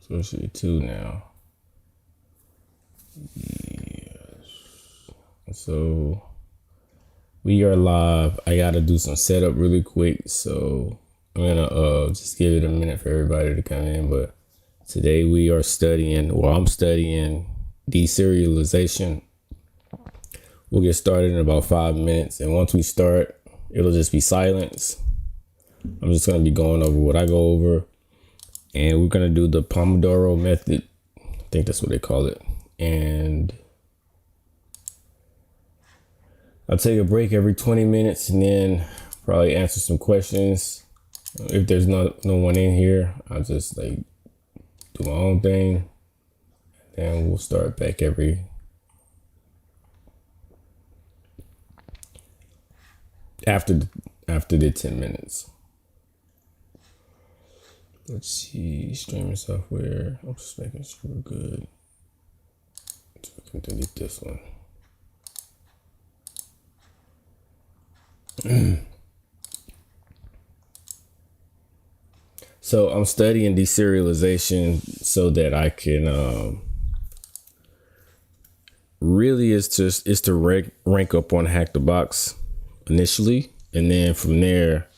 So it should be 2 now. Yes. So we are live. I gotta do some setup really quick, so I'm gonna just give it a minute for everybody to come in. But today we are studying, well, I'm studying deserialization. We'll get started in about 5 minutes, and once we start, it'll just be silence. I'm just gonna be going over what I go over, and we're gonna do the Pomodoro method. I think that's what they call it. And I'll take a break every 20 minutes and then probably answer some questions. If there's no one in here, I'll just like do my own thing. And we'll start back after the 10 minutes. Let's see, streaming software. I'm just making sure we're good. So we can delete this one. So I'm studying deserialization so that I can really it's to rank up on Hack the Box initially, and then from there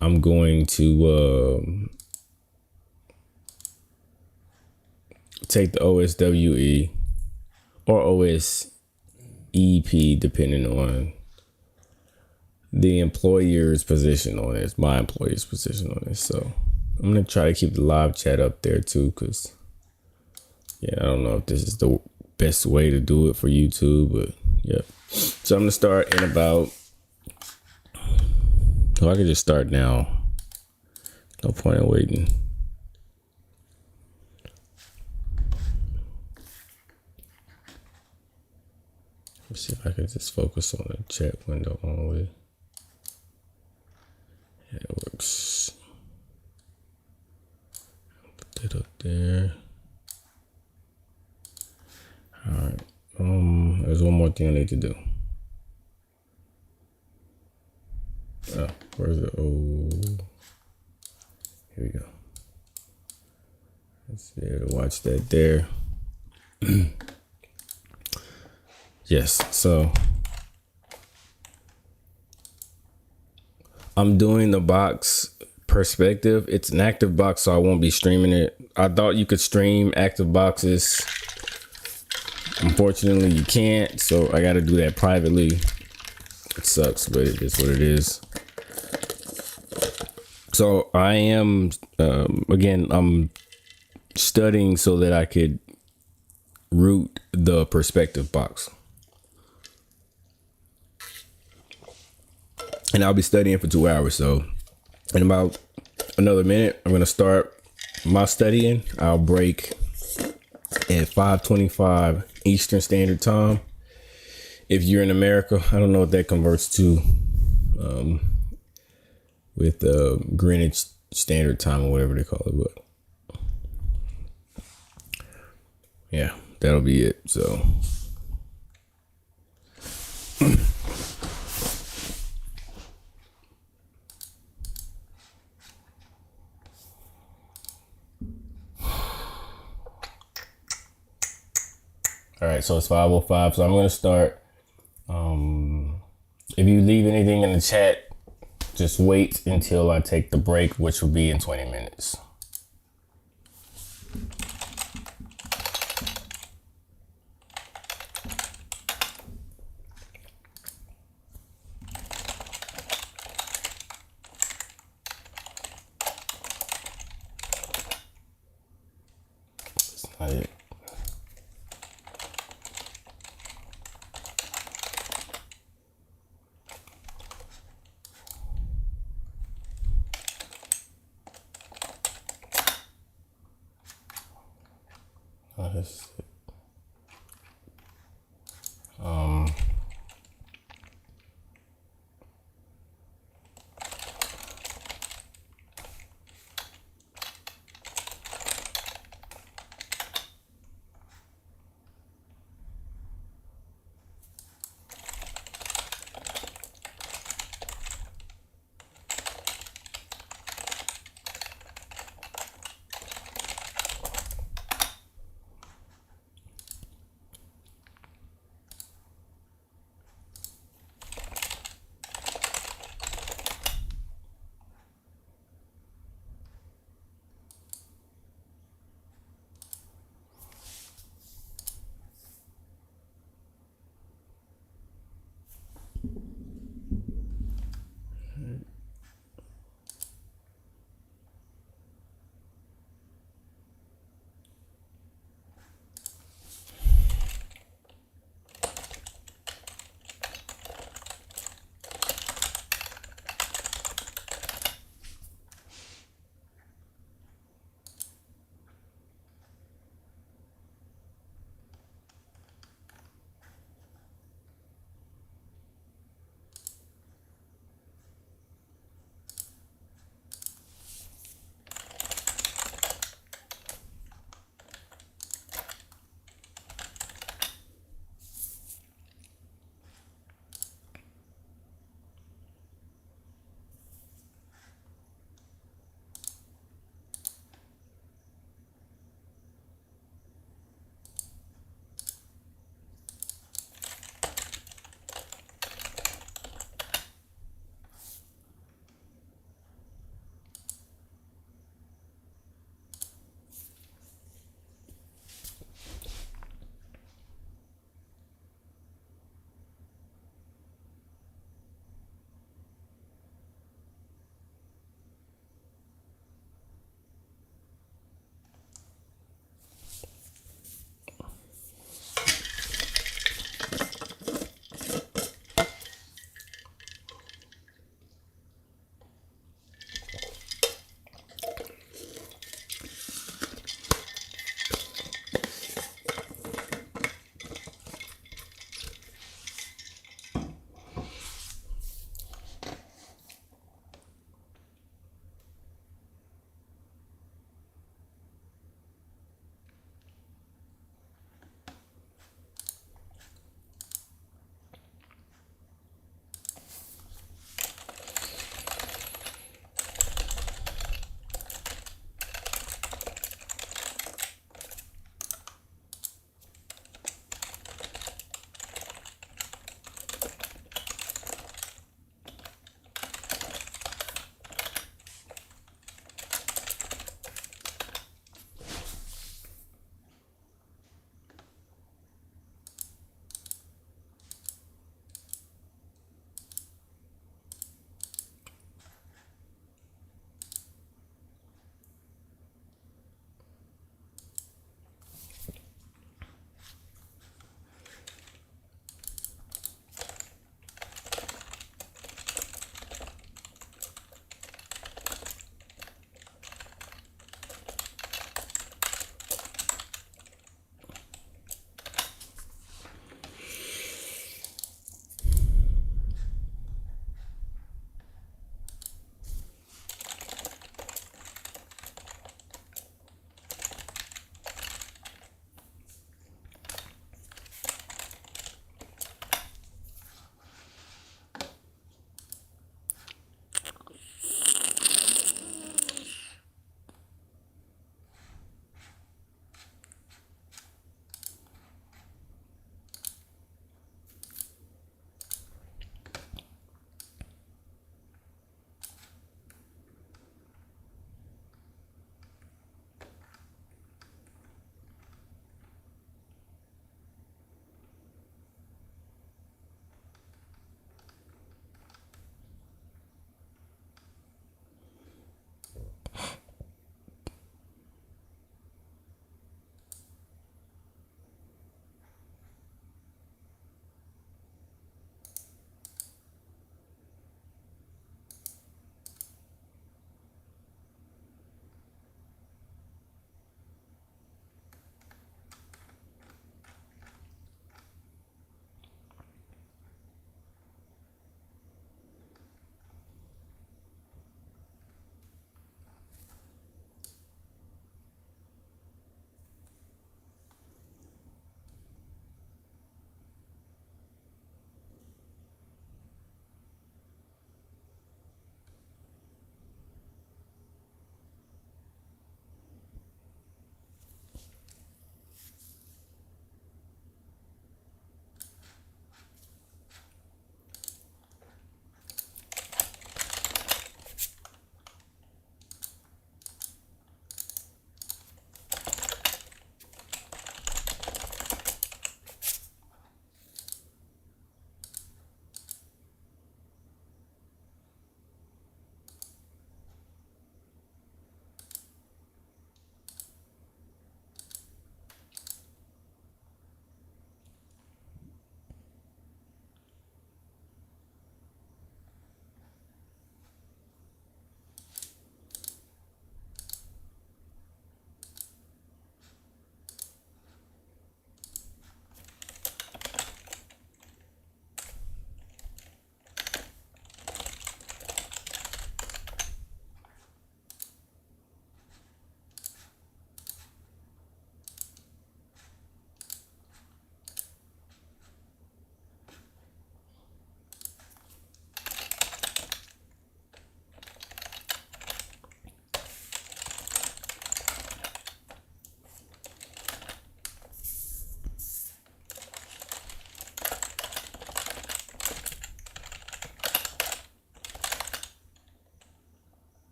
I'm going to take the OSWE or OSEP depending on the employer's position on it. It's my employer's position on it. So I'm going to try to keep the live chat up there too, because I don't know if this is the best way to do it for YouTube, but yeah. So I'm going to start in about, I could just start now. No point in waiting. Let's see if I can just focus on the chat window only. Yeah, it works. Put that up there. All right. There's one more thing I need to do. Oh, where's it? Oh, here we go. Let's be able to watch that there. Yes, so I'm doing the box perspective. It's an active box, so I won't be streaming it. I thought you could stream active boxes. Unfortunately, you can't, so I got to do that privately. It sucks, but it is what it is. So I am, again, I'm studying so that I could root the perspective box. And I'll be studying for 2 hours. So in about another minute, I'm going to start my studying. I'll break at 5:25 Eastern Standard Time. If you're in America, I don't know what that converts to with Greenwich Standard Time or whatever they call it. But yeah, that'll be it. So all right, so it's 5:05, so I'm going to start. If you leave anything in the chat, just wait until I take the break, which will be in 20 minutes. That's not it. That's it.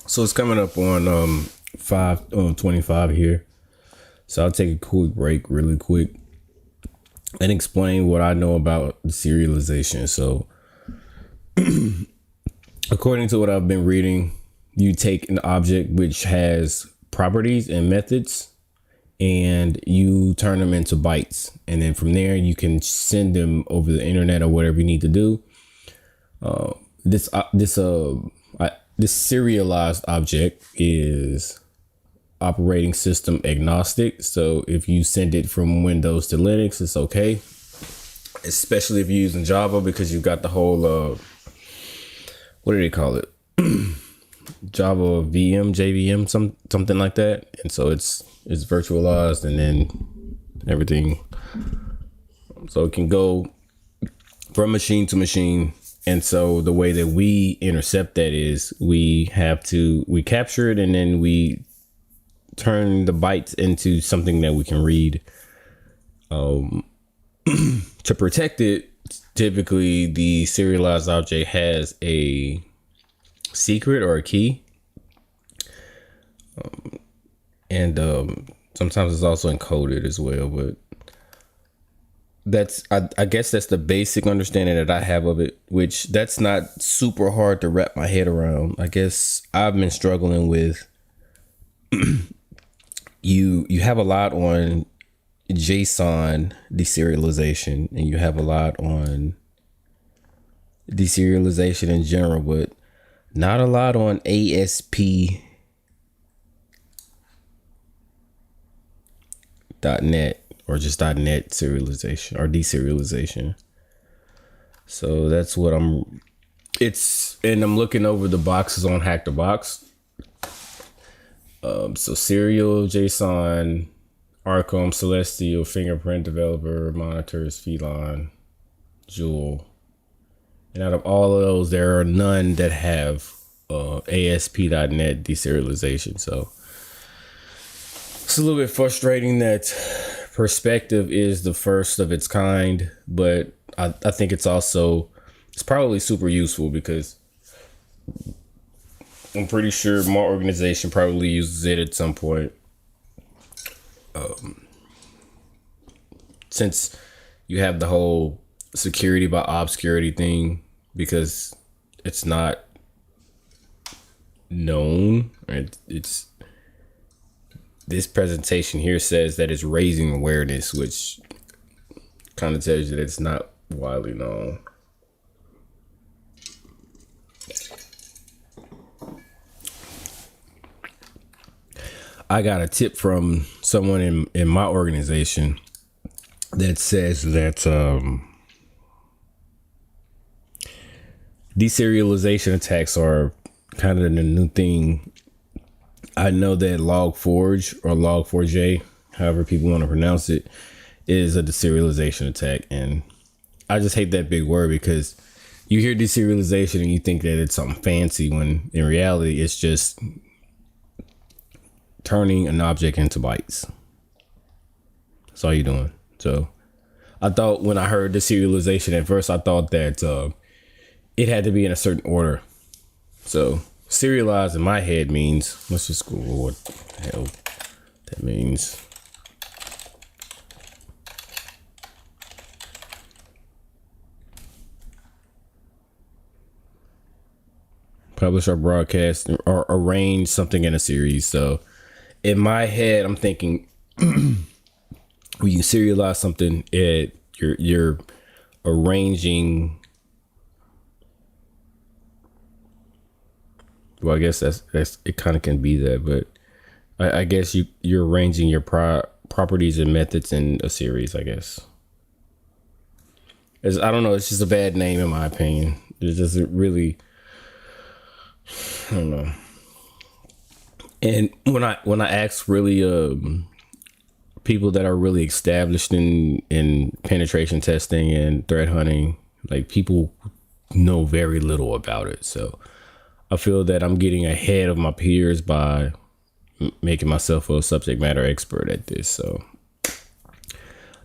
So it's coming up on 5:25 here. So I'll take a quick break really quick and explain what I know about deserialization. So according to what I've been reading, you take an object which has properties and methods and you turn them into bytes. And then from there, you can send them over the internet or whatever you need to do. This serialized object is operating system agnostic. So if you send it from Windows to Linux, it's okay. Especially if you're using Java, because you've got the whole, what do they call it? Java VM, JVM, something like that. And so it's virtualized and then everything. So it can go from machine to machine. And so the way that we intercept that is we capture it and then we turn the bytes into something that we can read. To protect it, typically the serialized object has a secret or a key. And sometimes it's also encoded as well, but I guess that's the basic understanding that I have of it, which that's not super hard to wrap my head around. I guess I've been struggling with you have a lot on JSON deserialization and you have a lot on deserialization in general, but not a lot on ASP.NET or just .NET serialization or deserialization. So that's what and I'm looking over the boxes on Hack the Box. So Serial, JSON, Arcom, Celestial, Fingerprint Developer, Monitors, Felon, Jewel. And out of all of those, there are none that have ASP.NET deserialization. So it's a little bit frustrating that Perspective is the first of its kind, but I think it's probably super useful because I'm pretty sure my organization probably uses it at some point. Since you have the whole security by obscurity thing, because it's not known, right? It's this presentation here says that it's raising awareness, which kind of tells you that it's not widely known. I got a tip from someone in my organization that says that deserialization attacks are kind of the new thing. I know that Log4j or Log4j, however people want to pronounce it, is a deserialization attack. And I just hate that big word because you hear deserialization and you think that it's something fancy when in reality it's just turning an object into bytes. That's all you're doing. So I thought when I heard deserialization at first, I thought that it had to be in a certain order. So serialize in my head means, let's just go what the hell that means. Publish or broadcast or arrange something in a series. So in my head, I'm thinking when you serialize something, you're arranging. Well, I guess that's it. Kind of can be that, but I guess you're arranging your properties and methods in a series. I guess. I don't know. It's just a bad name in my opinion. It doesn't really. I don't know. And when I ask really people that are really established in penetration testing and threat hunting, like people know very little about it. So I feel that I'm getting ahead of my peers by making myself a subject matter expert at this. So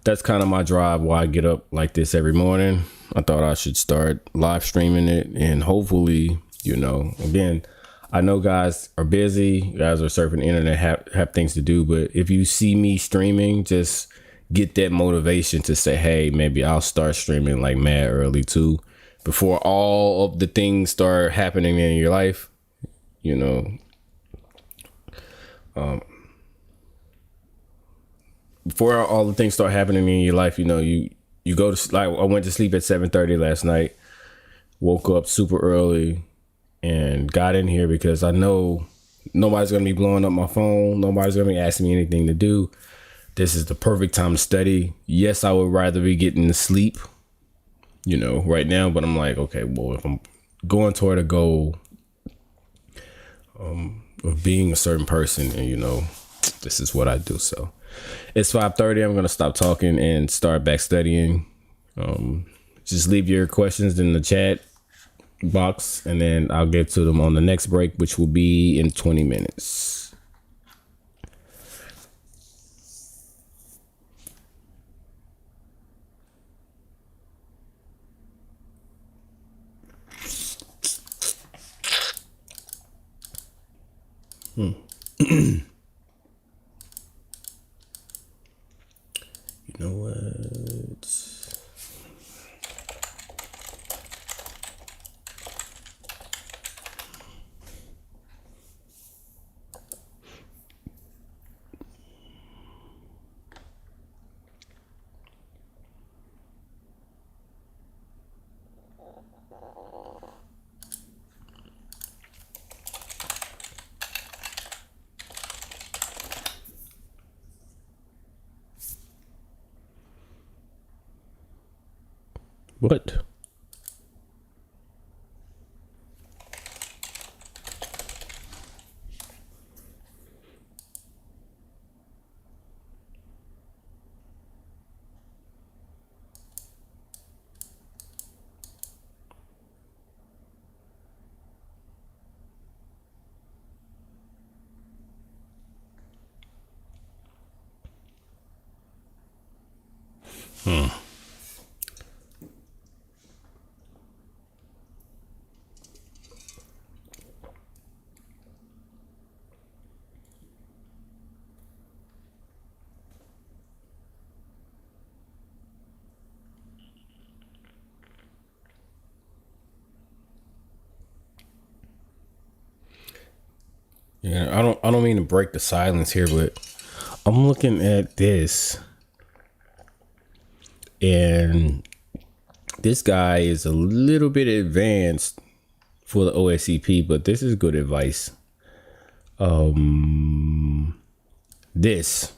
that's kind of my drive, why I get up like this every morning. I thought I should start live streaming it, and hopefully, again, I know guys are busy, guys are surfing the internet, have things to do, but if you see me streaming, just get that motivation to say, hey, maybe I'll start streaming like mad early too, before all of the things start happening in your life, before all the things start happening in your life, you go to, like, I went to sleep at 7:30 last night, woke up super early and got in here because I know nobody's going to be blowing up my phone. Nobody's going to be asking me anything to do. This is the perfect time to study. Yes, I would rather be getting to sleep, right now. But I'm like, okay, well, if I'm going toward a goal of being a certain person, and, this is what I do. So it's 5:30. I'm going to stop talking and start back studying. Just leave your questions in the chat box, and then I'll get to them on the next break, which will be in 20 minutes. You know what? What? Yeah, I don't mean to break the silence here, but I'm looking at this, and this guy is a little bit advanced for the OSCP, but this is good advice. This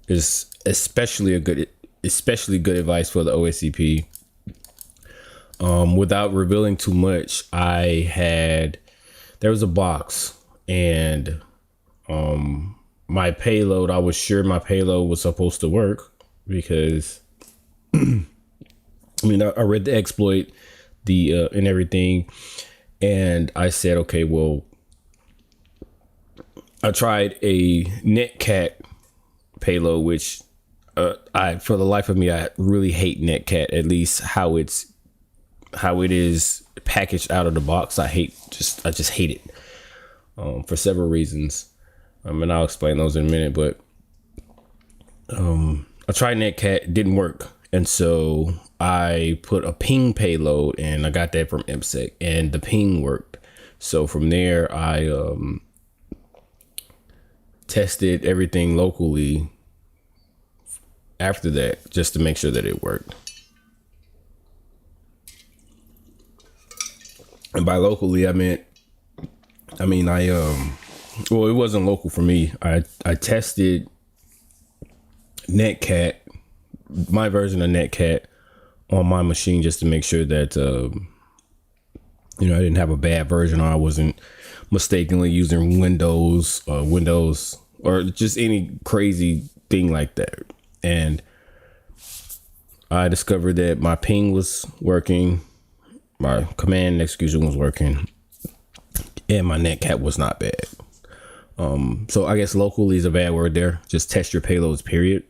is especially good advice for the OSCP. Without revealing too much, there was a box, and my payload, I was sure my payload was supposed to work because I read the exploit, and everything, and I said, okay, well, I tried a netcat payload, which for the life of me, I really hate netcat. At least how it is packaged out of the box. I just hate it for several reasons. And I'll explain those in a minute. But I tried netcat, it didn't work, and so I put a ping payload, and I got that from IPSec, and the ping worked. So from there, I tested everything locally after that, just to make sure that it worked. And by locally, I well, it wasn't local for me. I tested netcat, my version of netcat, on my machine just to make sure that I didn't have a bad version, or I wasn't mistakenly using Windows or just any crazy thing like that. And I discovered that my ping was working, my command and execution was working, and my netcat was not bad. So I guess locally is a bad word there. Just test your payloads, period,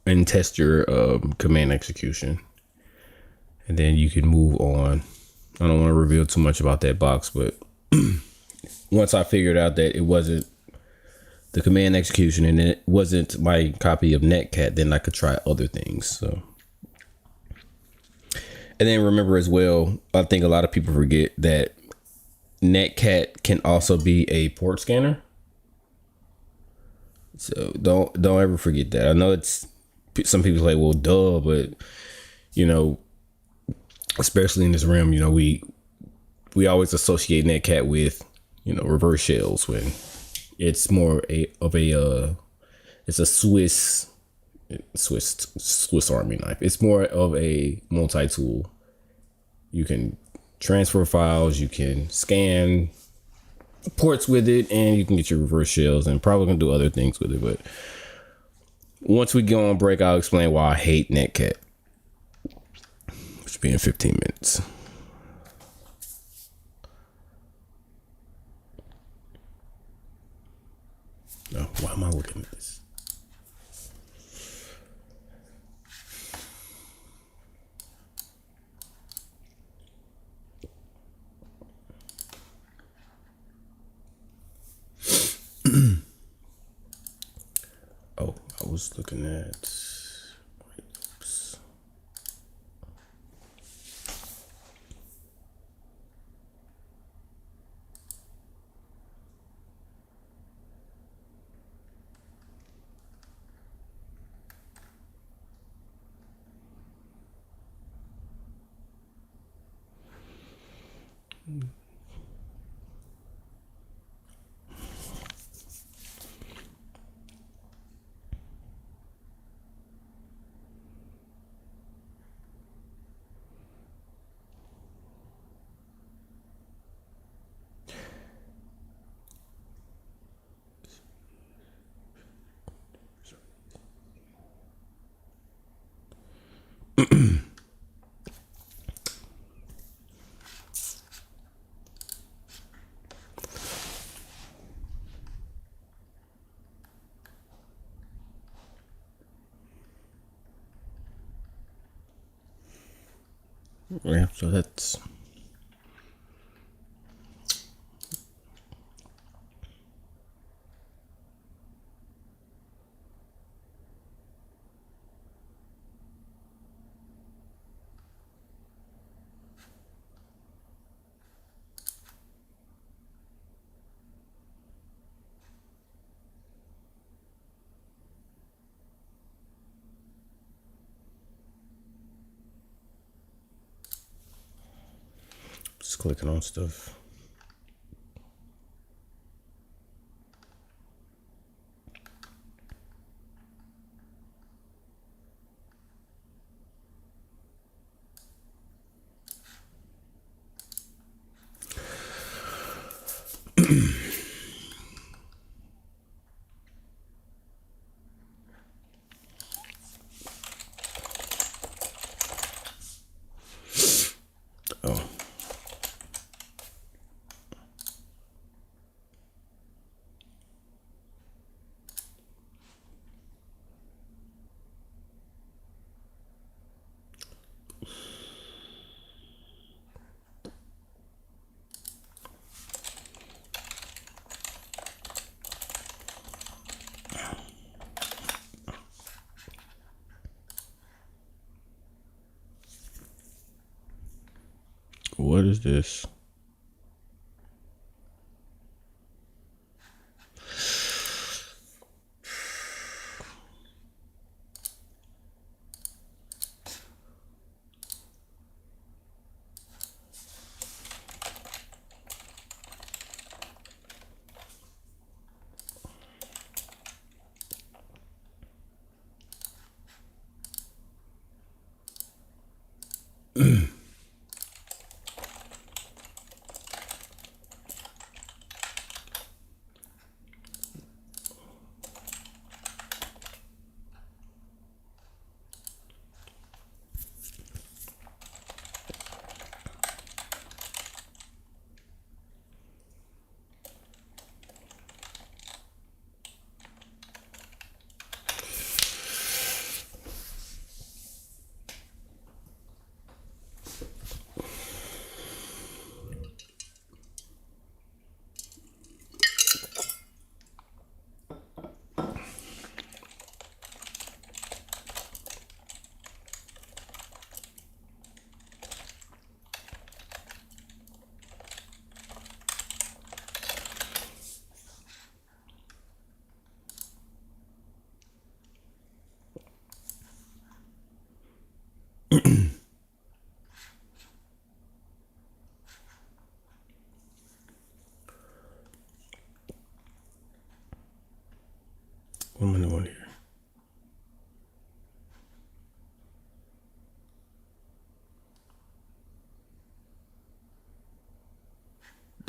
and test your command execution, and then you can move on. I don't want to reveal too much about that box, but once I figured out that it wasn't the command execution and it wasn't my copy of netcat, then I could try other things. So, and then remember as well, I think a lot of people forget that netcat can also be a port scanner. So don't ever forget that. I know it's some people say, well, duh, but especially in this realm, we always associate netcat with reverse shells, when it's more it's a Swiss Army knife. It's more of a multi-tool. You can transfer files, you can scan ports with it, and you can get your reverse shells, and probably gonna do other things with it. But once we go on break, I'll explain why I hate netcat, which will be in 15 minutes. No, why am I looking at this? Oh, I was looking at. Oops. Yeah, so that's just clicking on stuff. Oh. What is this? What am I doing here?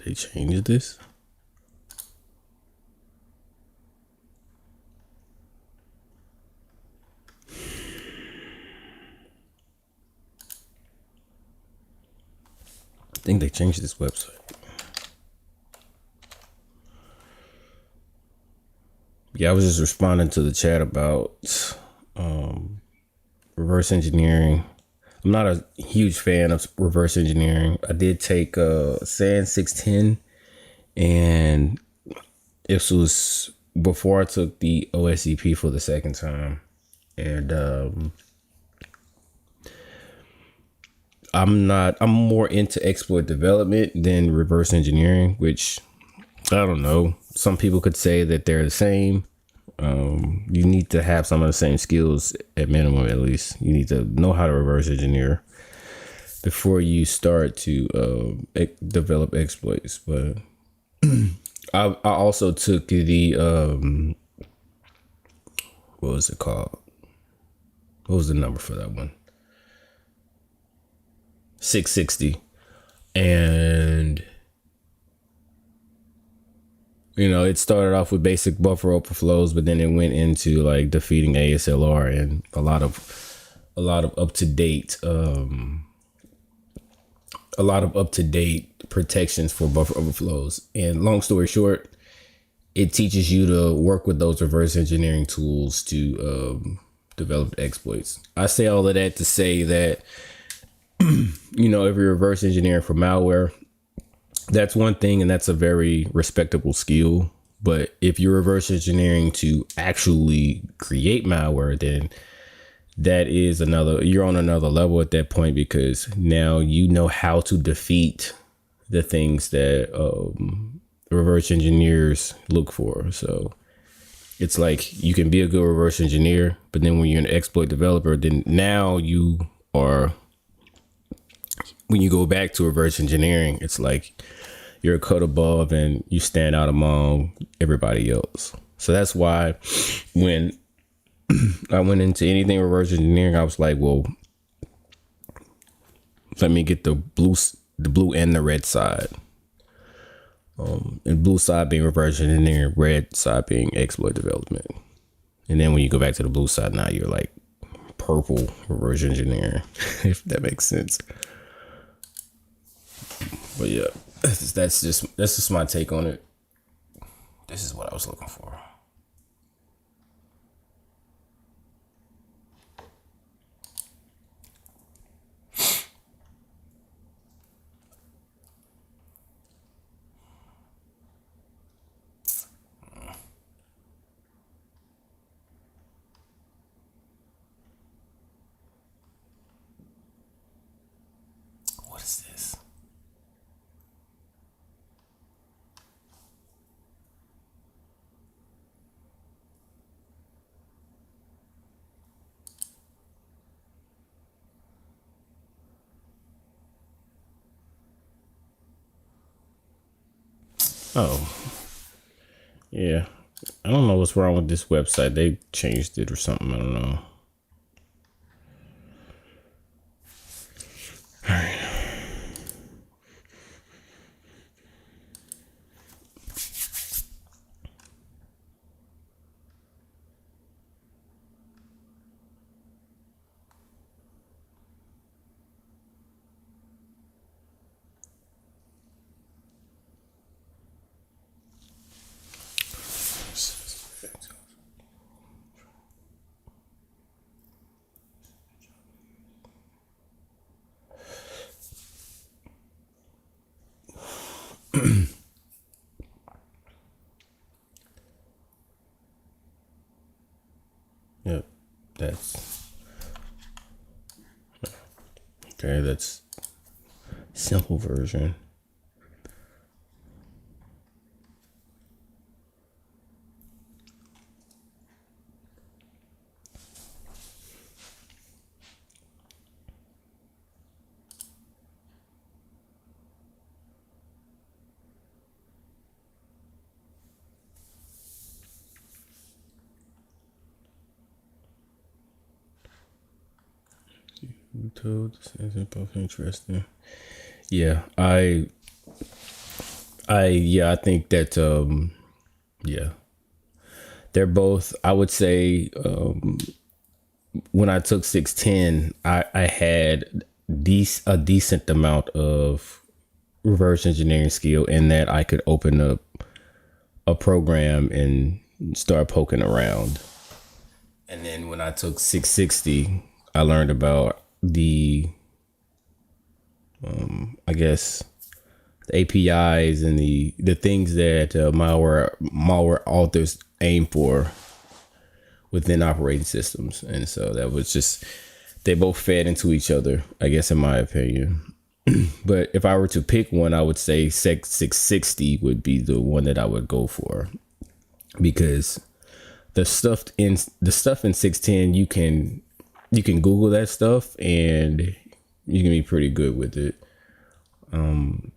They changed this? I think they changed this website. Yeah, I was just responding to the chat about reverse engineering. I'm not a huge fan of reverse engineering. I did take SAN 610, and this was before I took the OSWE for the second time. And I'm more into exploit development than reverse engineering, which I don't know. Some people could say that they're the same. You need to have some of the same skills at minimum, at least. You need to know how to reverse engineer before you start to develop exploits. But I also took the, what was it called? What was the number for that one? 660. And it started off with basic buffer overflows, but then it went into like defeating ASLR and a lot of up to date protections for buffer overflows. And long story short, it teaches you to work with those reverse engineering tools to develop exploits. I say all of that to say that if you're reverse engineering for malware, that's one thing, and that's a very respectable skill. But if you're reverse engineering to actually create malware, then that is you're on another level at that point, because now you know how to defeat the things that reverse engineers look for. So it's like you can be a good reverse engineer, but then when you're an exploit developer, then now when you go back to reverse engineering, it's like you're a cut above and you stand out among everybody else. So that's why when I went into anything reverse engineering, I was like, well, let me get the blue and the red side. And blue side being reverse engineering, red side being exploit development. And then when you go back to the blue side, now you're like purple reverse engineering, if that makes sense. But yeah, that's just my take on it. This is what I was looking for. What is this? Oh, yeah. I don't know what's wrong with this website. They changed it or something. I don't know. All right. Yep, that's okay. That's simple version. You told this isn't both interesting. Yeah, I think that yeah, they're both. I would say when I took 610, I had a decent amount of reverse engineering skill in that I could open up a program and start poking around. And then when I took 660, I learned about I guess the APIs and the things that malware authors aim for within operating systems. And so that was just, they both fed into each other, I guess, in my opinion. But if I were to pick one, I would say 660 would be the one that I would go for, because the stuff in 610, you can Google that stuff and you can be pretty good with it. And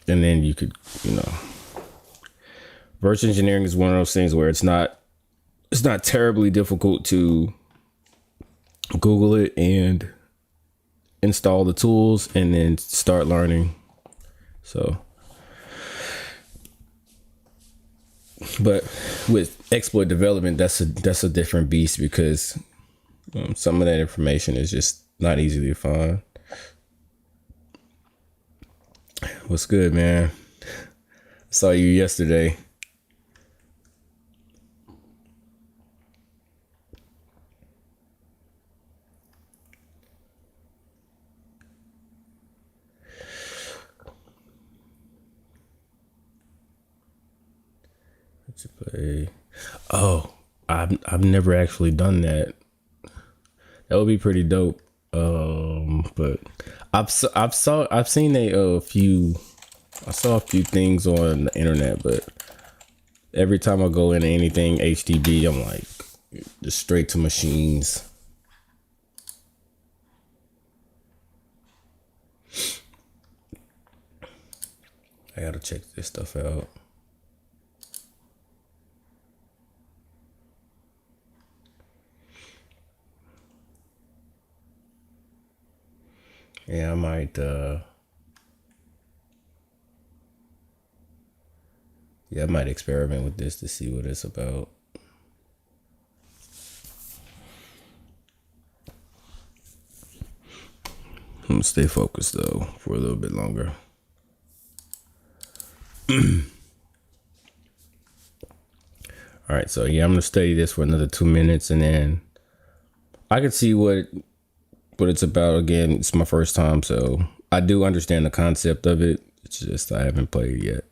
then you could, reverse engineering is one of those things where it's not terribly difficult to Google it and install the tools and then start learning. So, but with exploit development, that's a different beast, because some of that information is just not easy to find. What's good, man? Saw you yesterday. To play. Oh, I've never actually done that. That would be pretty dope. But I've seen a few. I saw a few things on the internet, but every time I go into anything HTB, I'm like just straight to machines. I gotta check this stuff out. Yeah, I might experiment with this to see what it's about. I'm gonna stay focused though for a little bit longer. All right, so yeah, I'm gonna study this for another 2 minutes, and then I can see what it's about. Again, it's my first time, so I do understand the concept of it. It's just I haven't played yet.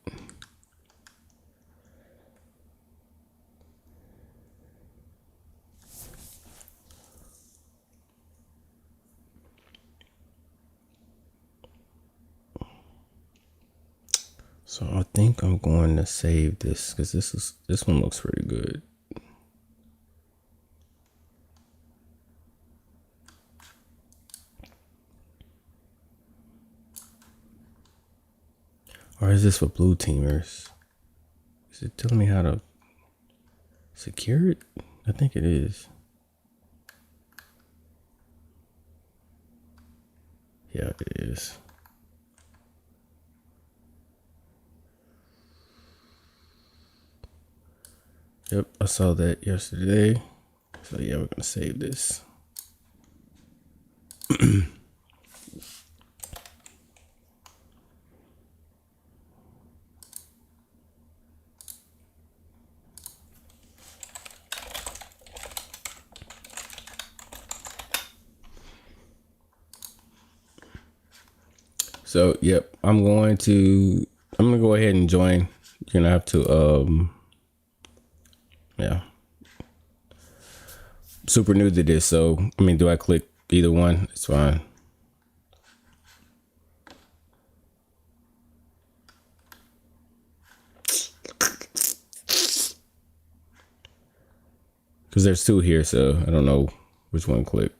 So I think I'm going to save this because this one looks pretty good. Or is this for blue teamers? Is it telling me how to secure it? I think it is. Yeah, it is. Yep, I saw that yesterday. So yeah, we're gonna save this. So yep, I'm gonna go ahead and join. You're gonna have to yeah. Super new to this, so I mean, do I click either one? It's fine. Because there's two here, so I don't know which one to click.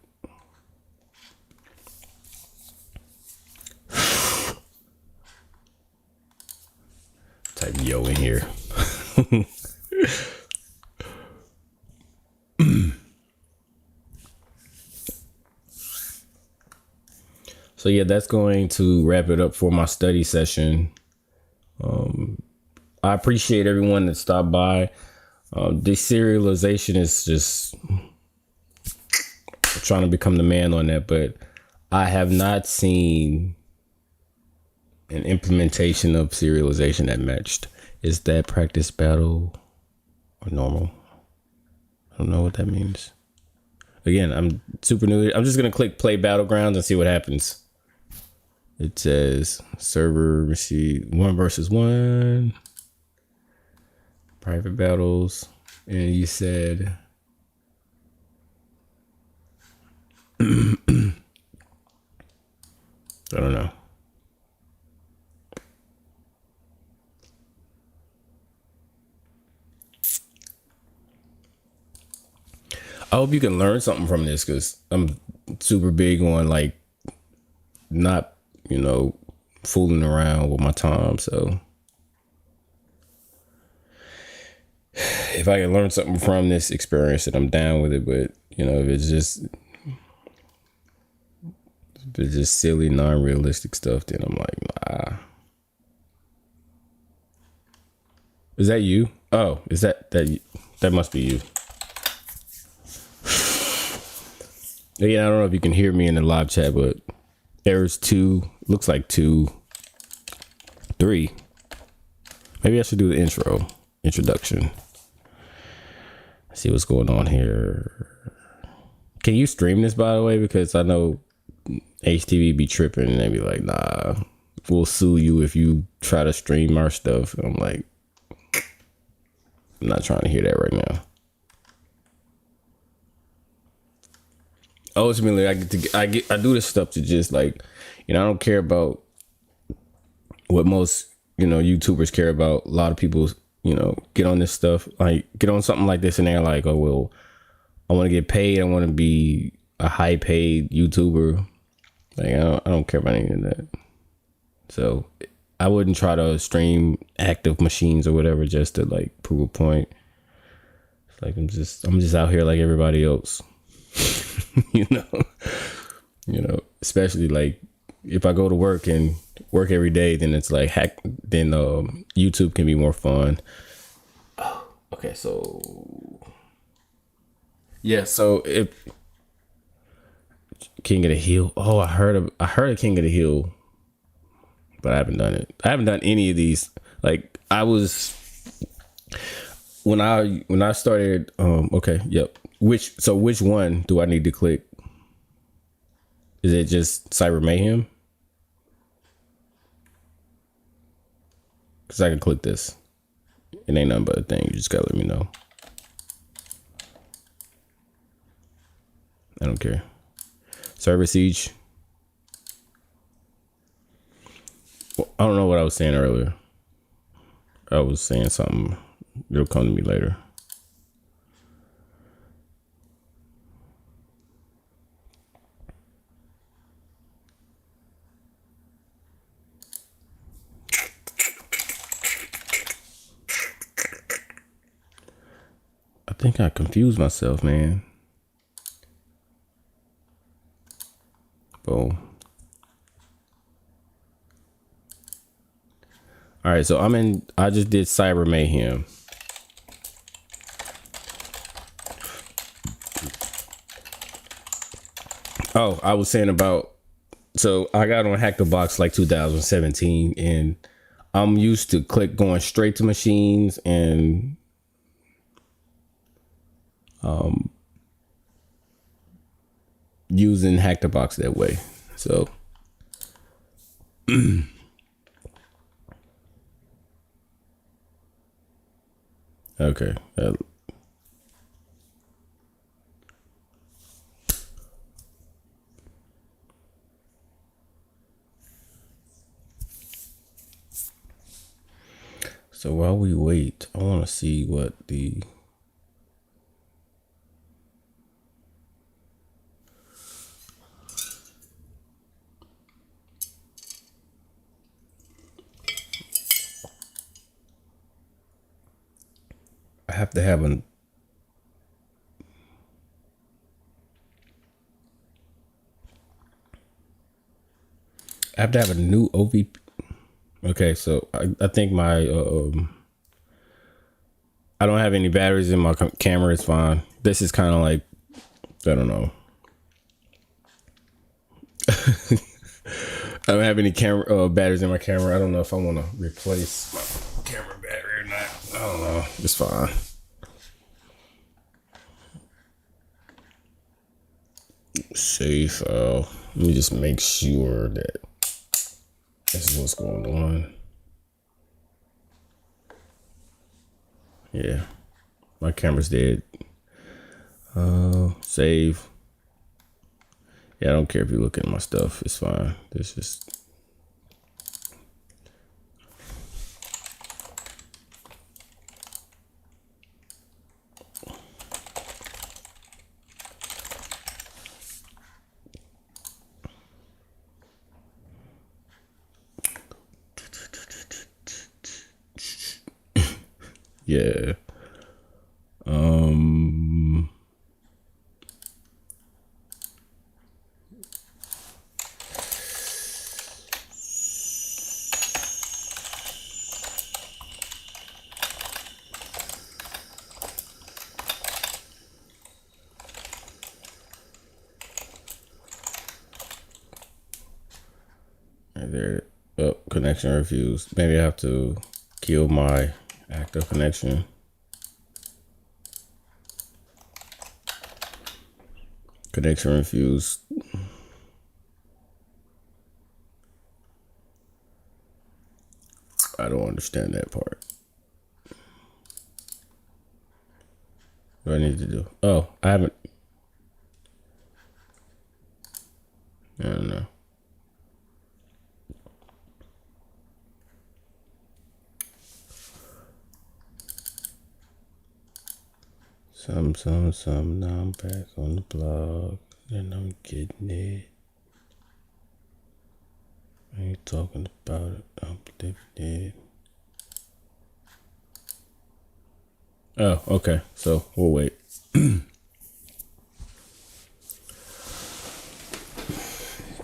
Type yo in here. So yeah, that's going to wrap it up for my study session. I appreciate everyone that stopped by. Deserialization is just trying to become the man on that, but I have not seen an implementation of serialization that matched. Is that practice battle or normal? I don't know what that means. Again, I'm super new. I'm just gonna click play Battlegrounds and see what happens. It says server receive 1 versus 1, private battles, and you said I don't know. I hope you can learn something from this, because I'm super big on like not, fooling around with my time. So if I can learn something from this experience, then I'm down with it. But if it's just silly, non-realistic stuff, then I'm like, nah. Is that you? Oh, is that must be you. Again, I don't know if you can hear me in the live chat, but errors 2, looks like 2, 3. Maybe I should do the introduction. See what's going on here. Can you stream this, by the way? Because I know HTB be tripping and they be like, nah, we'll sue you if you try to stream our stuff. And I'm like, I'm not trying to hear that right now. Ultimately, I do this stuff to just like, I don't care about what most, YouTubers care about. A lot of people, get on this stuff, like get on something like this and they're like, oh, well, I want to get paid. I want to be a high paid YouTuber. Like, I don't care about any of that. So I wouldn't try to stream active machines or whatever just to like prove a point. It's like, I'm just out here like everybody else, you know, especially like if I go to work and work every day, then it's like then YouTube can be more fun. Oh, okay. So yeah. So if King of the Hill, I heard of King of the Hill, but I haven't done it. I haven't done any of these. Like I was when I started. Okay. Yep. Which one do I need to click? Is it just Cyber Mayhem? Because I can click this. It ain't nothing but a thing. You just gotta let me know. I don't care. Server Siege. Well, I don't know what I was saying earlier. I was saying something. It'll come to me later. I think I confused myself, man. Boom. All right, so I just did Cyber Mayhem. Oh, I was saying so I got on Hack the Box like 2017, and I'm used to going straight to machines and using Hack the Box that way. So okay. So while we wait, I want to see what I have to have a new OVP. Okay, so I think my I don't have any batteries in my camera. It's fine. This is kind of like, I don't know. I don't have any camera batteries in my camera. I don't know if I want to replace my camera battery or not. I don't know. It's fine. Save file. Let me just make sure that this is what's going on. Yeah, my camera's dead. Save. Yeah, I don't care if you look at my stuff. It's fine. It's just. Yeah. There. Oh, connection refused. Maybe I have to kill my active connection. Connection refused. I don't understand that part. What do I need to do? Oh, I haven't. I don't know. Some. Now I'm back on the blog and I'm getting it. I ain't talking about it. I'm living it. Oh, okay. So we'll wait.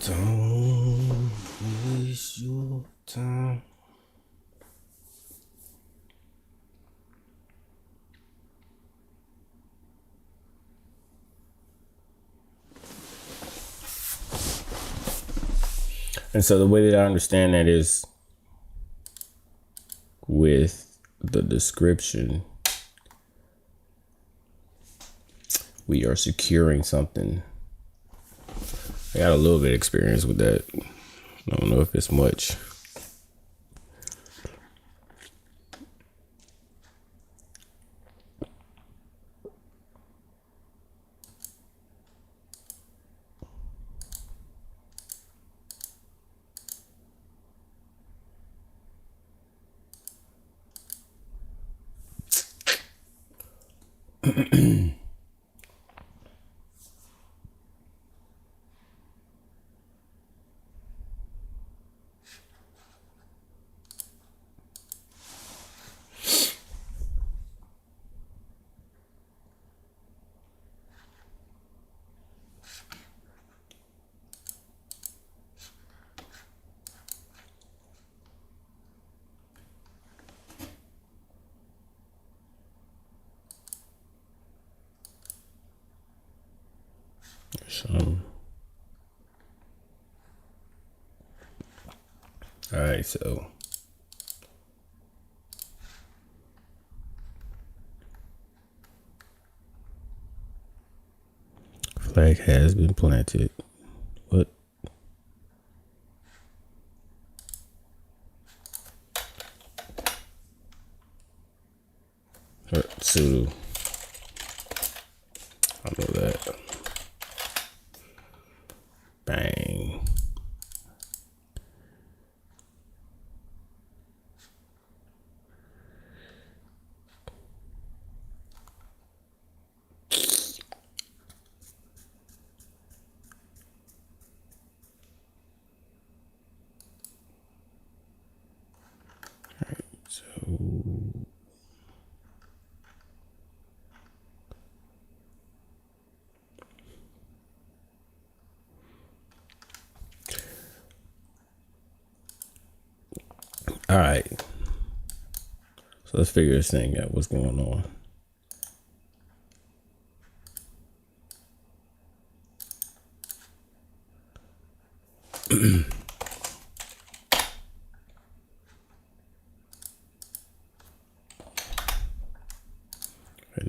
Don't waste your time. And so the way that I understand that is with the description, we are securing something. I got a little bit of experience with that. I don't know if it's much. All right, so flag has been planted. What? Sudo. I know that. Bang. So all right. So let's figure this thing out. What's going on?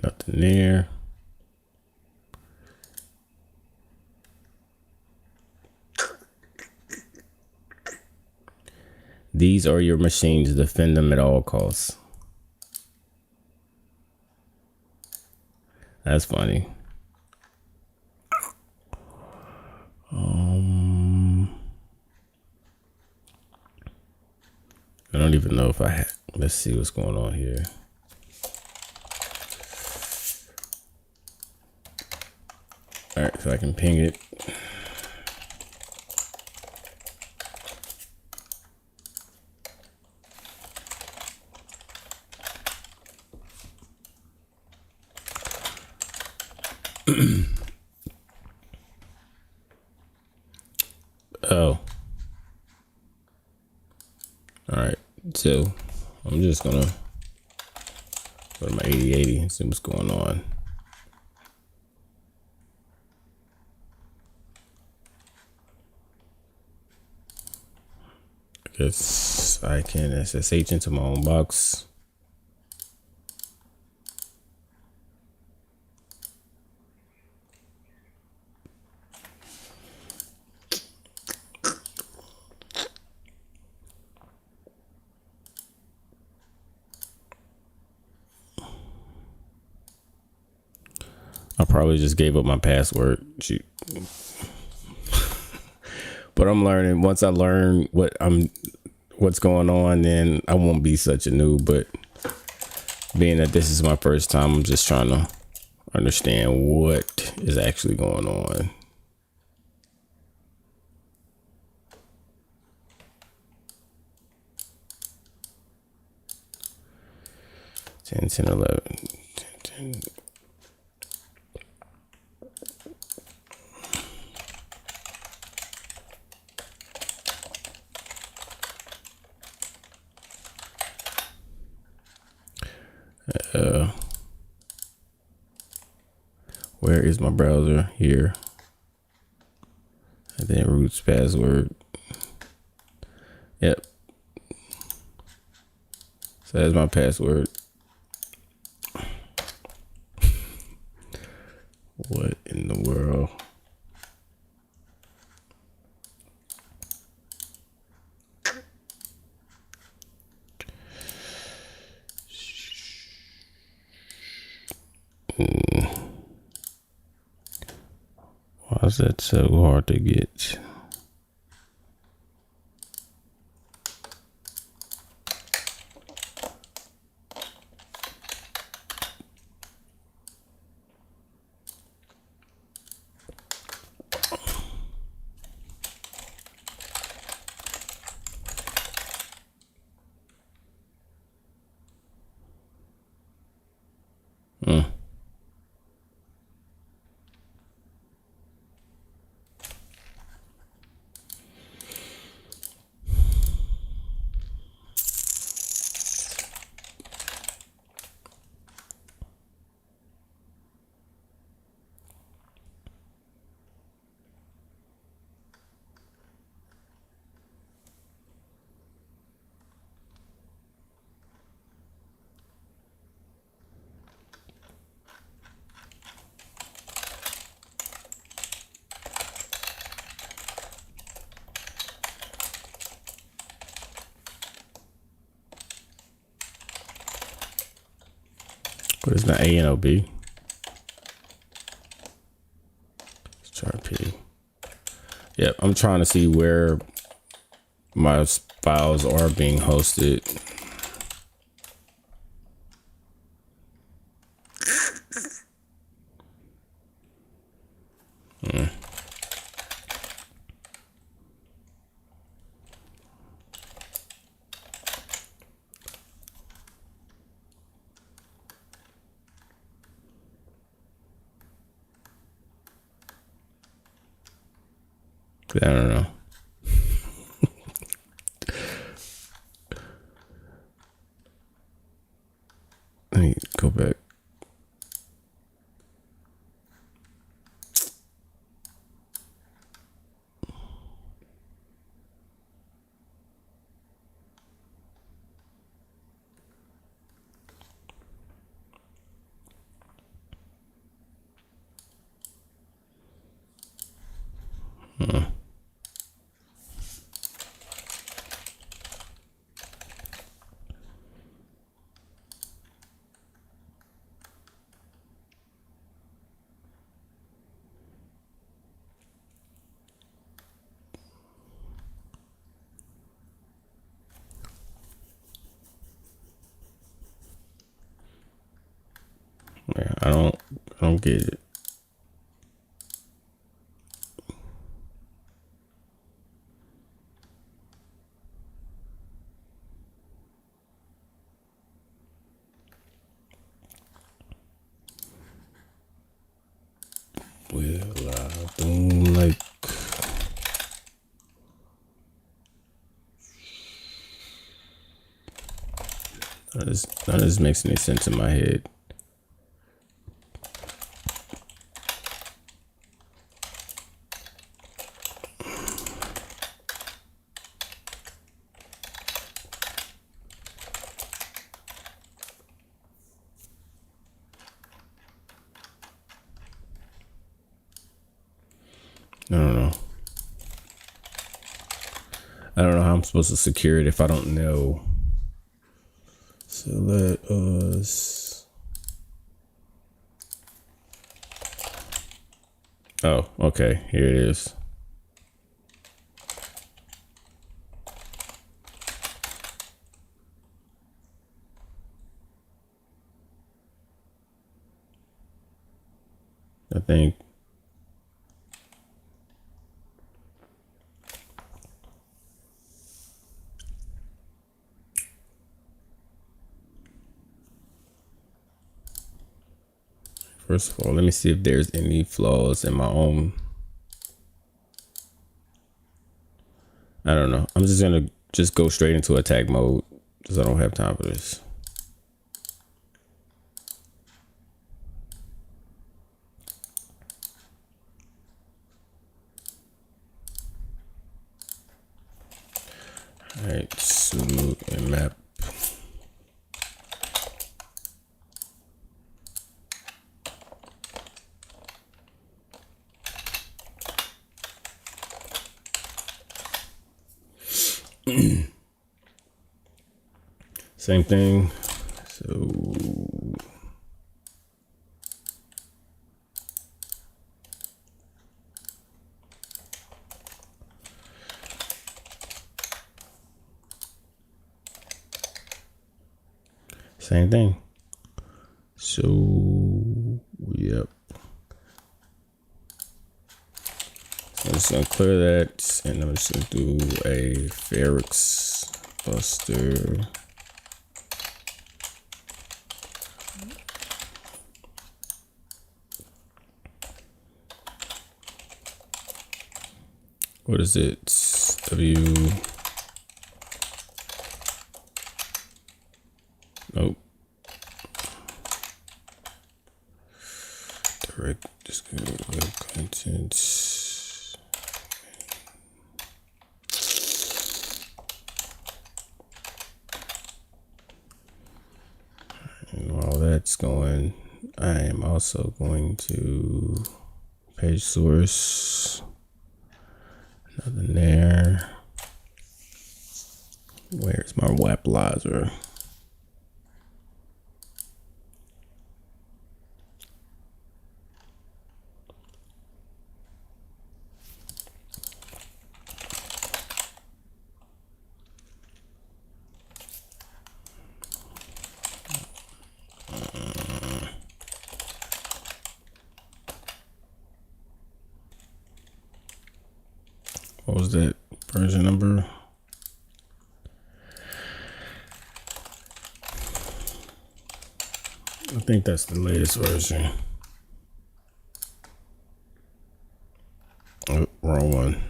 Nothing there. These are your machines. Defend them at all costs. That's funny. I don't even know if I had. Let's see what's going on here. All right, so I can ping it. Oh. All right, so I'm just gonna go to my 8080 and see what's going on. I guess I can SSH into my own box. probably just gave up my password. Shoot. But I'm learning. Once I learn what's going on, then I won't be such a noob. But being that this is my first time, I'm just trying to understand what is actually going on. Ten, 11, 10, 10. Where is my browser? Here. And then root's password. Yep. So that's my password. What in the world? Why is that so hard to get? But it's not A and O B. Let's try P. Yep, I'm trying to see where my files are being hosted. I don't know. Let me go back. Yeah, I don't get it. Will I boom like? None of this makes any sense in my head. I don't know how I'm supposed to secure it if I don't know. So let us Oh, okay. Here it is. I think. First of all, let me see if there's any flaws in my own. I don't know. I'm just gonna go straight into attack mode because I don't have time for this. All right, sudo and map. Same thing. So same thing. So yep. So I'm just gonna clear that, and I'm just gonna do a Ferrix Buster. What is it? W. Nope. Direct. Just go web content. And while that's going, I am also going to page source. Nothing there. Where's my Wappalizer? What was that version number? I think that's the latest version. Oh, wrong one.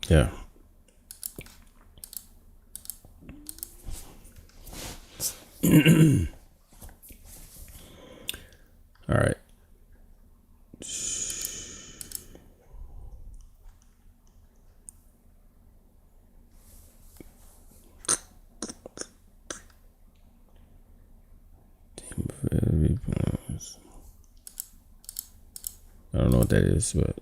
Yeah. All right. I don't know what that is, but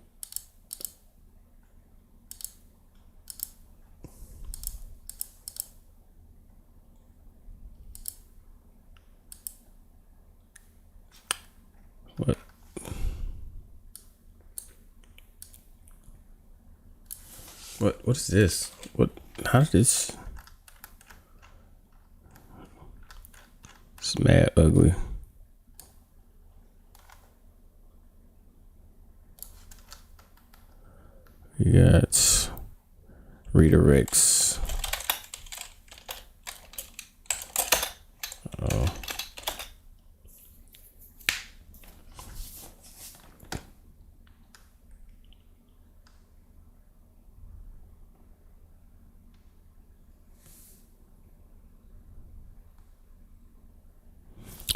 what? What is this? What? How did this? It's mad ugly. We got redirects. Oh.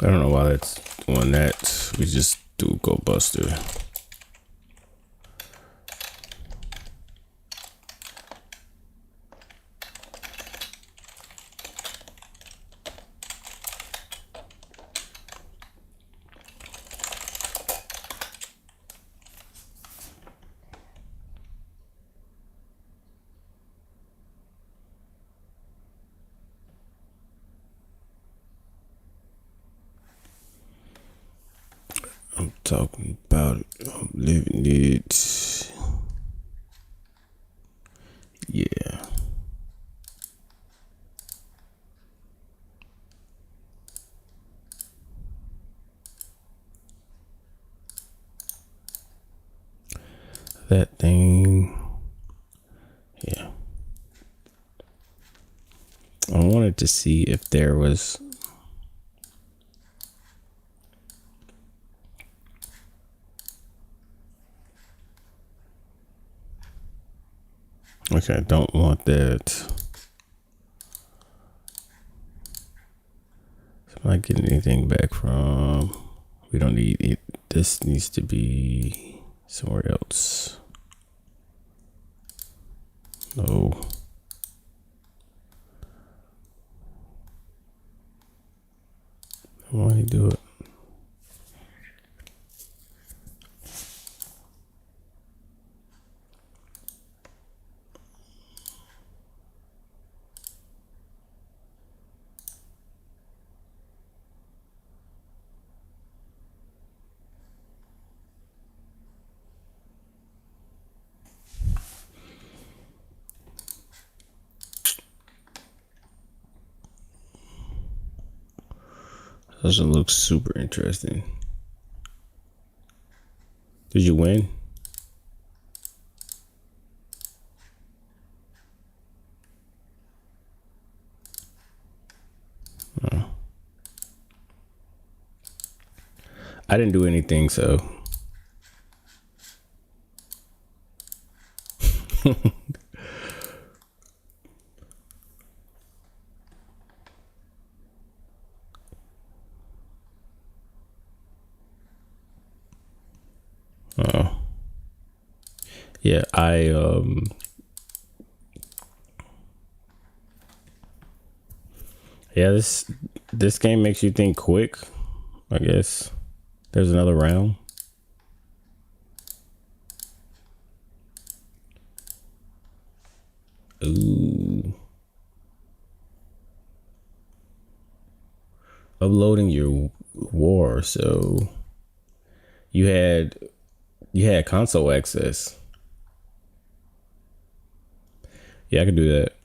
I don't know why that's doing that. We just do Go Buster. I'm talking about it. I'm living it. Yeah. That thing. Yeah. I wanted to see if there was okay, I don't want that. Am I getting anything back from? We don't need it. This needs to be somewhere else. No. Why do you do it? Doesn't look super interesting. Did you win? Oh. I didn't do anything, so. Oh. Yeah, yeah, this game makes you think quick, I guess. There's another round. Ooh. Uploading your war, so you had console access. Yeah, I could do that.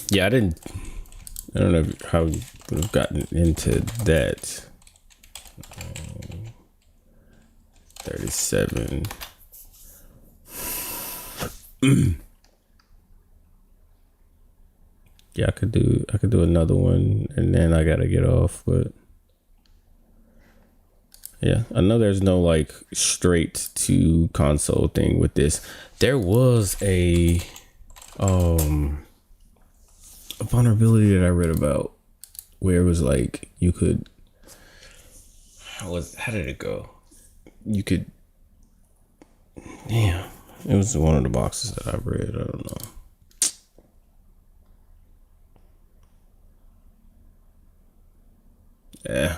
Yeah, I don't know how we would have gotten into that. 37. Yeah, I could do another one, and then I gotta get off. But yeah, I know there's no like straight to console thing with this. There was a vulnerability that I read about where it was like you could. How did it go? You could. Damn, it was one of the boxes that I read. I don't know. Yeah.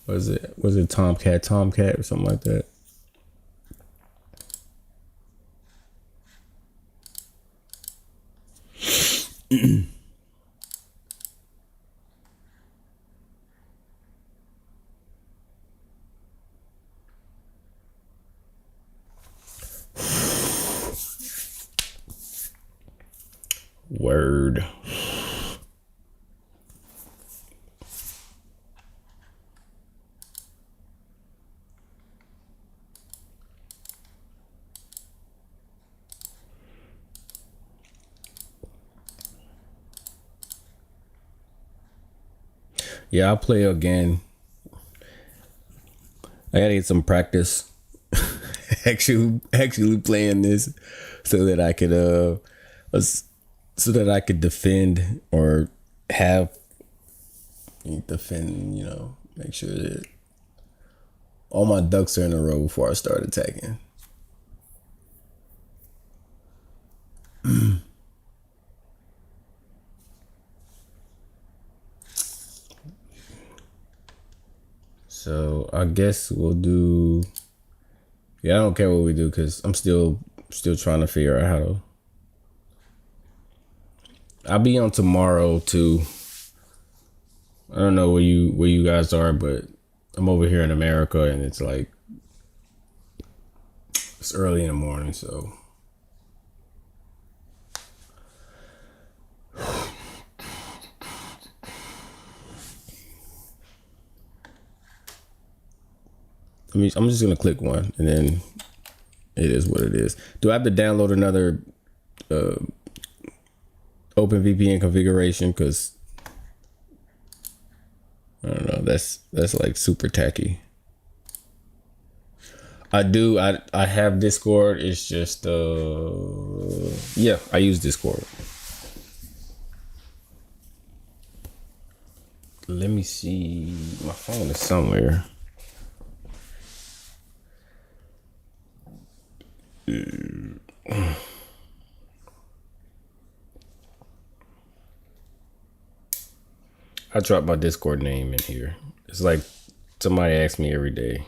Was it Tomcat or something like that? Word. Yeah, I'll play again. I gotta get some practice actually playing this so that I could defend or have defend, make sure that all my ducks are in a row before I start attacking. So I guess we'll do. Yeah, I don't care what we do because I'm still trying to figure out how to. I'll be on tomorrow too. I don't know where you guys are, but I'm over here in America and it's like it's early in the morning, so I'm just gonna click one and then it is what it is. Do I have to download another OpenVPN configuration? Because I don't know. That's like super tacky. I do. I have Discord. It's just yeah. I use Discord. Let me see. My phone is somewhere. I drop my Discord name in here. It's like somebody asks me every day.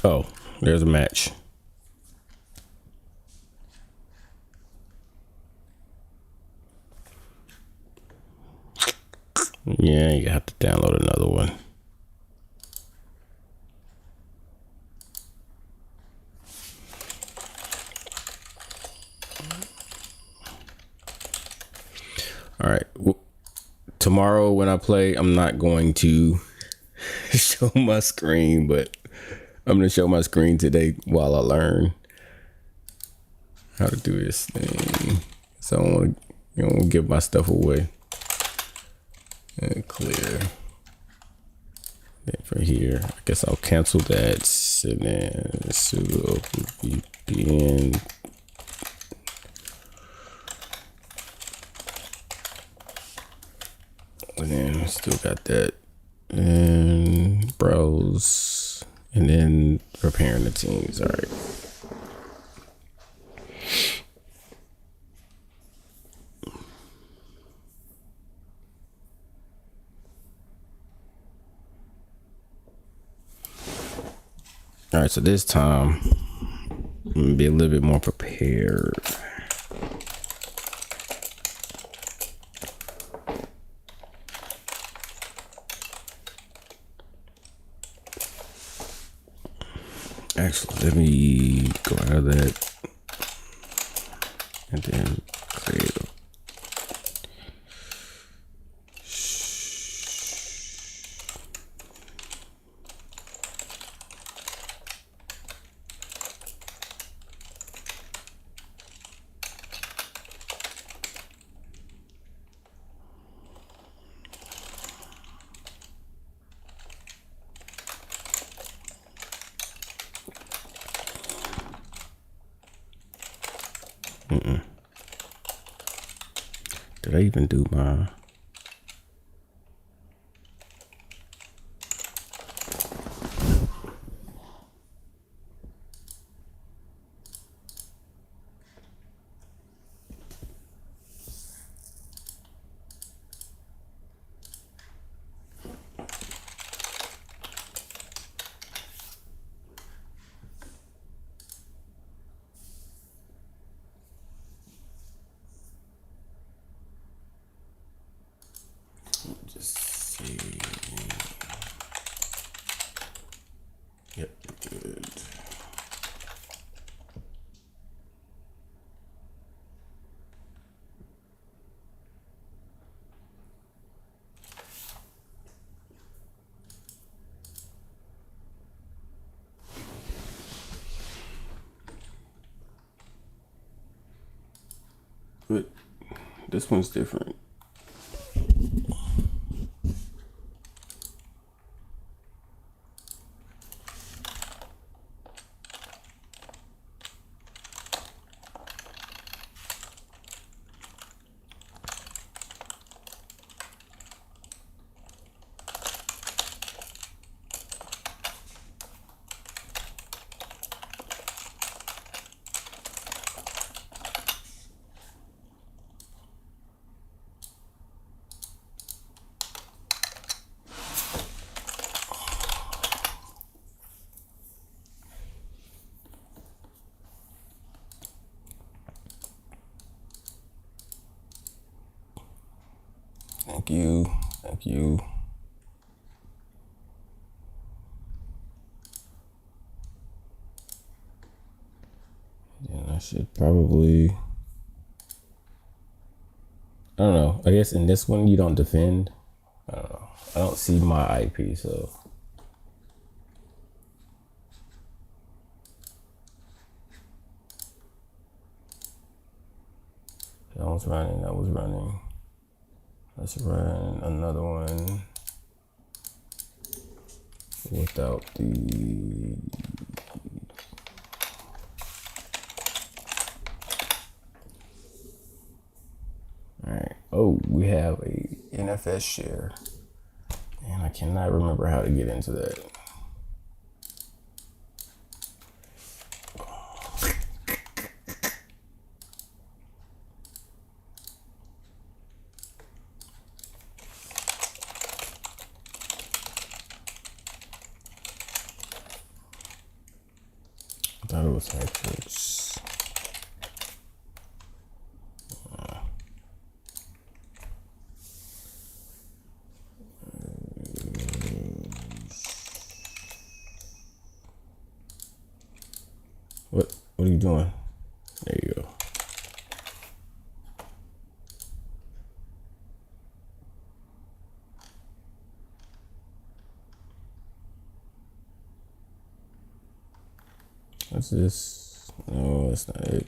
Oh, there's a match. Yeah, you have to download another one. All right. Tomorrow when I play, I'm not going to show my screen, but I'm going to show my screen today while I learn how to do this thing. So I don't want to give my stuff away. And clear. Then for here, I guess I'll cancel that. And then sudo VPN. And then still got that. And browse. And then preparing the teams. All right. All right, so this time I'm gonna be a little bit more prepared. Actually, let me go out of that and then create a Did I even do my... Just see. Yep, good. But this one's different. Thank you. Thank you. And I should probably, I don't know. I guess in this one you don't defend. I don't know. I don't see my IP, so. That was running, that was running. Let's run another one without the. All right. Oh, we have a NFS share. And I cannot remember how to get into that. I thought it was Hacks. What are you doing? There you go. What's this? No, that's not it.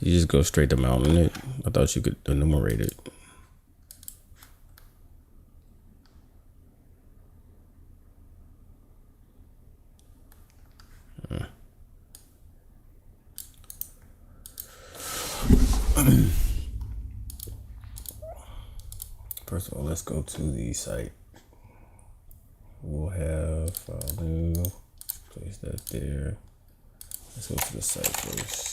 You just go straight to mounting it. I thought you could enumerate it. First of all, let's go to the site. We'll have file new, place that there. Let's go to the site first.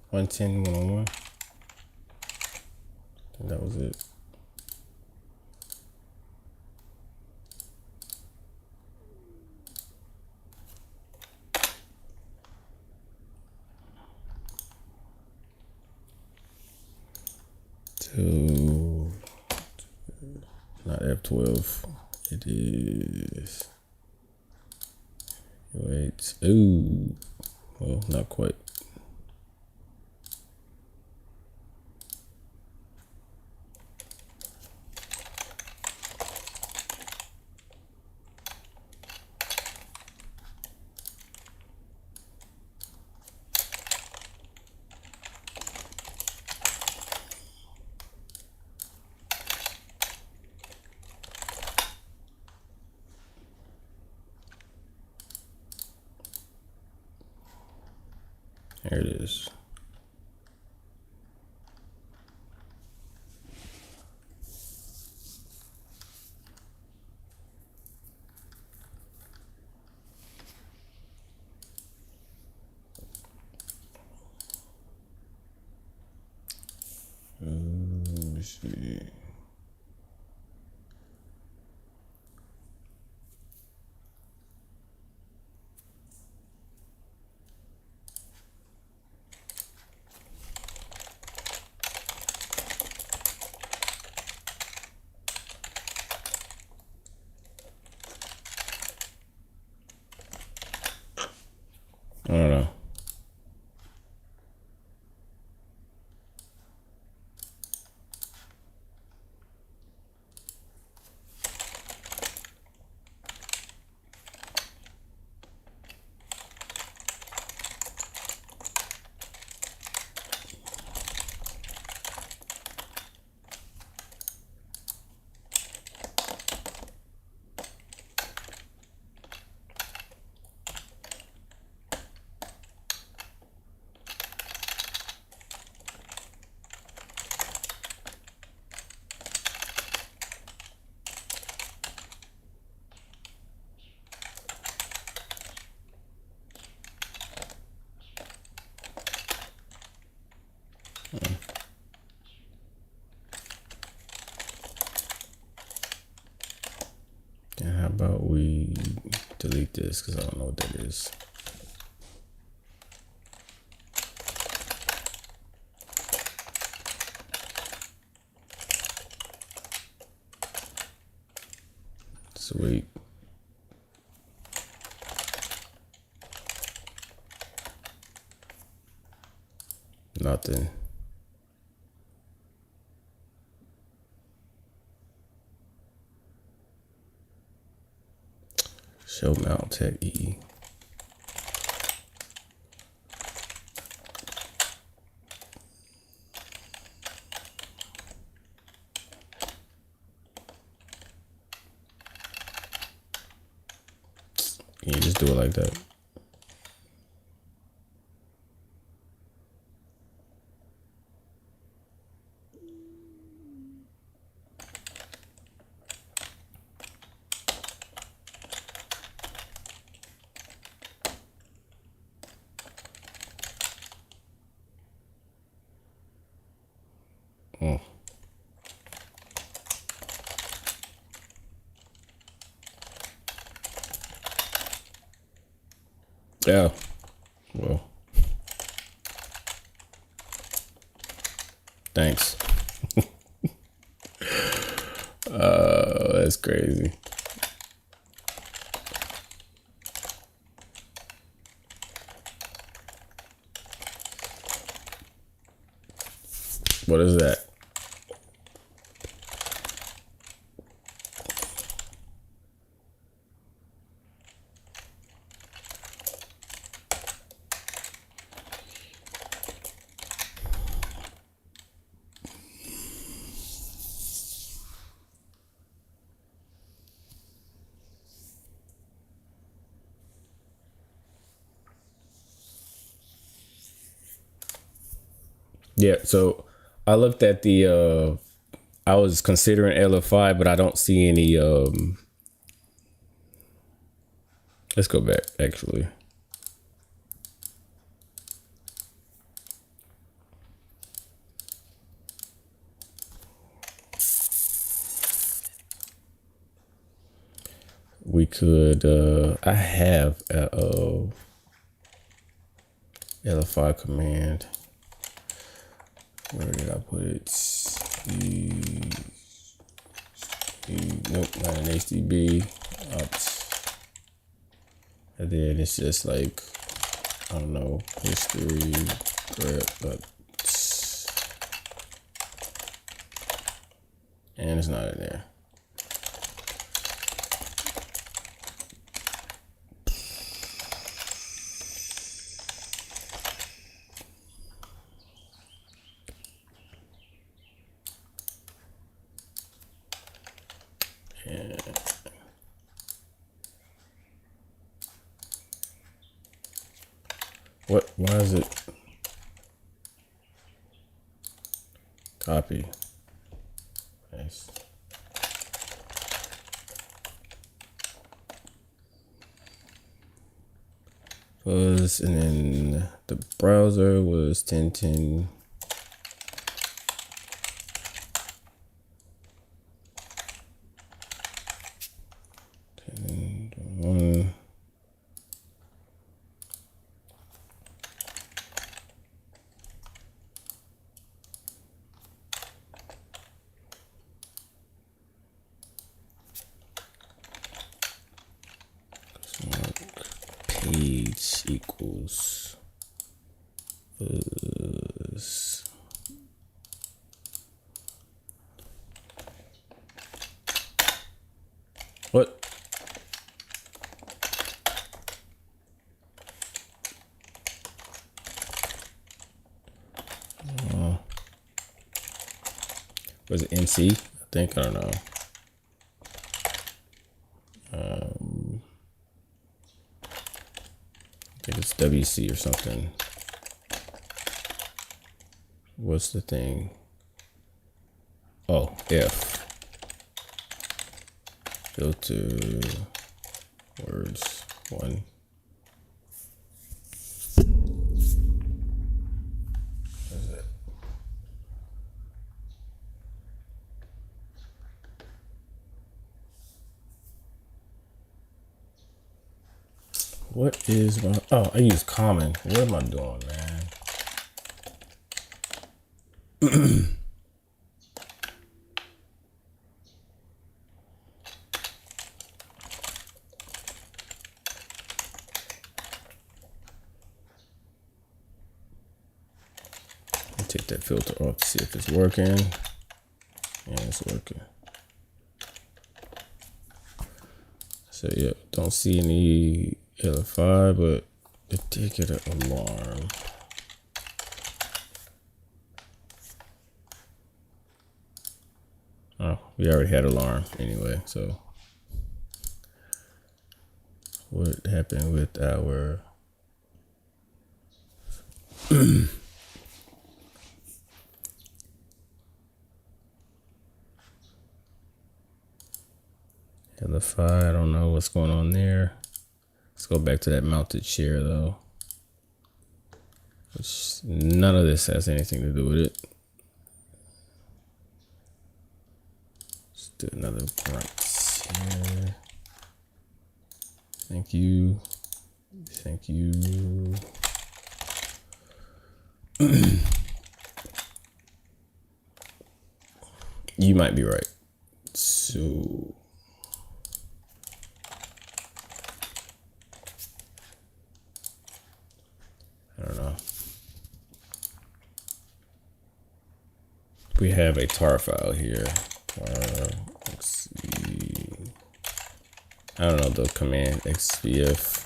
110, 101. I think that was it. Not F12. It is. Wait. Ooh. Well, not quite. There it is. Let me see. I don't know. And how about we delete this because I don't know what that is. Sweet. Nothing. Show mount tech E. You just do it like that. Yeah. Well. Thanks. That's crazy. What is that? Yeah, so I looked at the I was considering LFI, but I don't see any let's go back actually. We could I have a LFI command. Where did I put it? Nope, not an HTB. And then it's just like, I don't know, history, grep, and it's not in there. What? Why is it? Copy. Nice. Was, and then the browser was 1010. Page equals what? Was it MC? I think, I don't know. I think it's WC or something. What's the thing? Oh, F. Filter words 1. What is my, oh, I use common. What am I doing, man? Take that filter off to see if it's working. Yeah, it's working. So yeah, don't see any LFI, but it did get an alarm. Oh, we already had alarm anyway, so what happened with our LFI? I don't know what's going on there. Let's go back to that mounted chair though, which none of this has anything to do with it. Let's do another grunt here. Thank you. Thank you. You might be right. So I don't know. We have a tar file here. Let's see. I don't know the command xvf.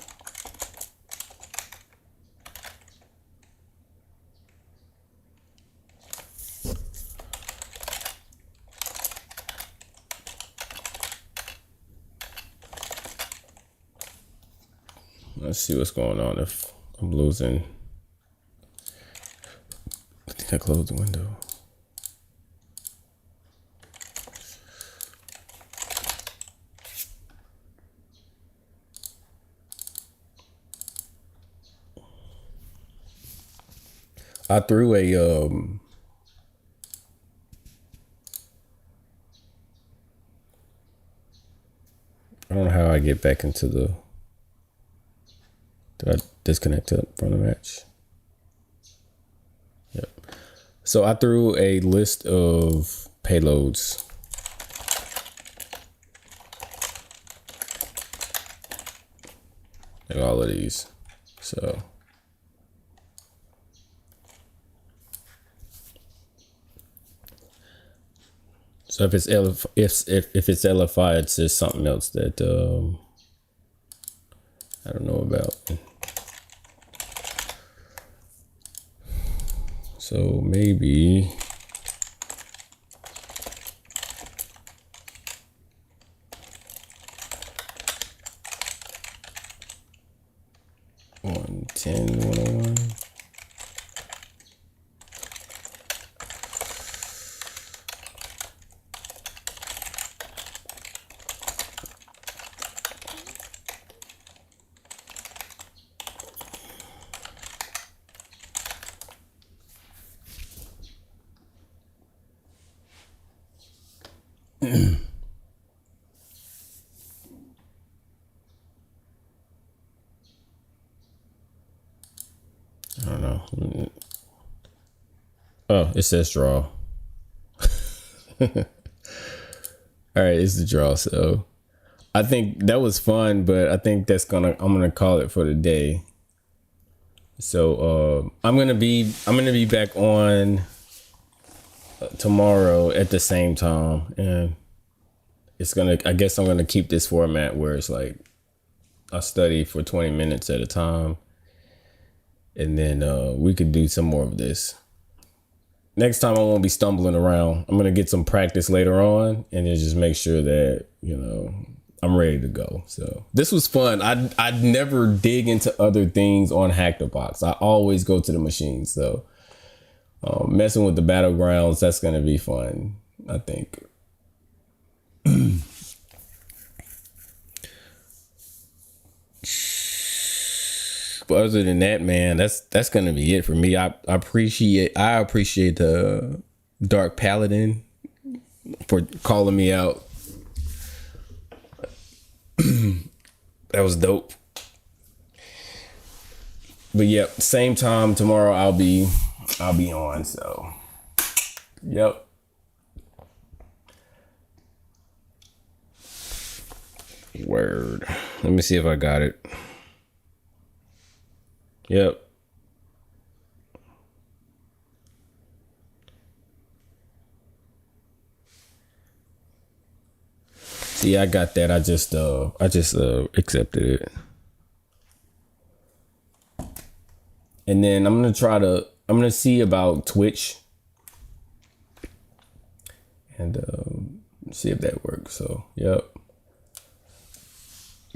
Let's see what's going on if I'm losing. I think I closed the window. I threw a I don't know how I get back into the, did I disconnect it from the match? Yep. So I threw a list of payloads. Like all of these. So if it's if it's LFI, it's just something else that I don't know about. So maybe one 101. I don't know. Oh, it says draw. All right, it's the draw. So I think that was fun, but I think I'm gonna call it for the day. So I'm gonna be back on tomorrow at the same time, and I guess I'm gonna keep this format where it's like I study for 20 minutes at a time, and then we could do some more of this. Next time I won't be stumbling around. I'm gonna get some practice later on, and then just make sure that I'm ready to go. So this was fun. I'd never dig into other things on Hack the Box. I always go to the machine. So messing with the Battlegrounds, that's gonna be fun, I think. But other than that, man, that's gonna be it for me. I appreciate the Dark Paladin for calling me out. That was dope. But yep, same time tomorrow I'll be on. So yep. Word. Let me see if I got it. Yep. See, I got that. I just accepted it. And then I'm gonna see about Twitch and see if that works. So yep.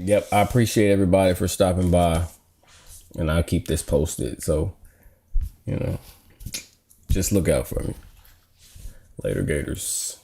I appreciate everybody for stopping by, and I'll keep this posted. So, just look out for me. Later, Gators.